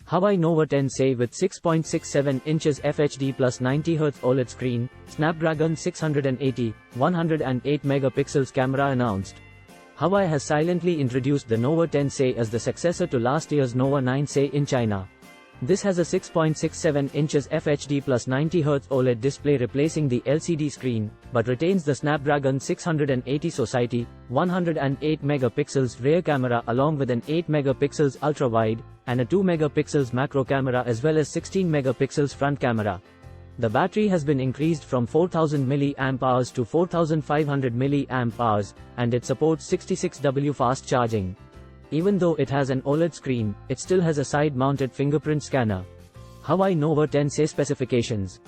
HUAWEI Nova 10 SE with 6.67 inches FHD plus 90Hz OLED screen, Snapdragon 680, 108 megapixels camera announced. HUAWEI has silently introduced the Nova 10 SE as the successor to last year's Nova 9 SE in China. This has a 6.67 inches FHD plus 90Hz OLED display replacing the LCD screen, but retains the Snapdragon 680 Society, 108 megapixels rear camera along with an 8 megapixels ultra-wide, and a 2 megapixels macro camera as well as 16 megapixels front camera. The battery has been increased from 4000 mAh to 4500 mAh, and it supports 66W fast charging. Even though it has an OLED screen, it still has a side-mounted fingerprint scanner. HUAWEI Nova 10 SE specifications: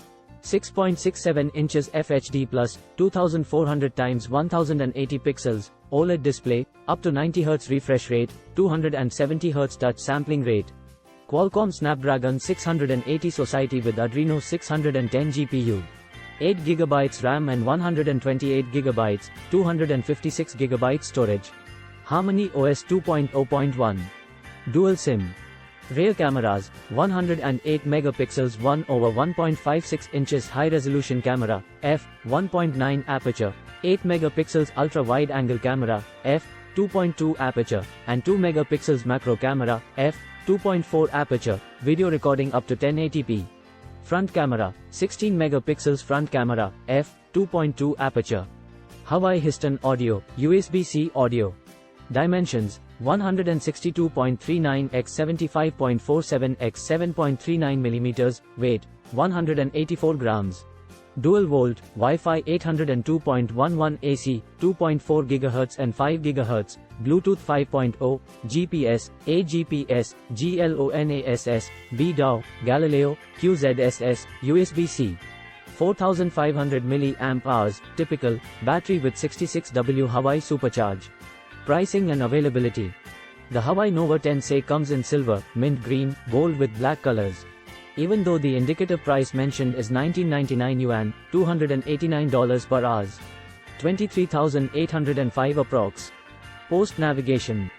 6.67 inches FHD plus 2400 x 1080 pixels OLED display, up to 90 Hz refresh rate, 270 Hz touch sampling rate. Qualcomm Snapdragon 680 Society with Adreno 610 GPU. 8GB RAM and 128GB, 256GB storage. Harmony OS 2.0.1. Dual SIM. Rear cameras: 108 megapixels 1/1.56 inches high-resolution camera, f/1.9 aperture, 8 megapixels ultra-wide-angle camera, f/2.2 aperture, and 2 megapixels macro camera, f/2.4 aperture, video recording up to 1080p. Front camera: 16 megapixels front camera, f/2.2 aperture. HUAWEI Histon Audio, USB-C audio. Dimensions: 162.39 x 75.47 x 7.39 mm, weight 184 grams. Dual volt, Wi-Fi 802.11 AC, 2.4 GHz and 5 GHz, Bluetooth 5.0, GPS, AGPS, GLONASS, BDAW, Galileo, QZSS, USB-C. 4500 mAh, typical, battery with 66W HUAWEI Supercharge. Pricing and availability. The HUAWEI Nova 10 SE comes in silver, mint green, gold with black colors. Even though the indicative price mentioned is 1999 yuan, $289 per hours. 23,805 approx. Post navigation.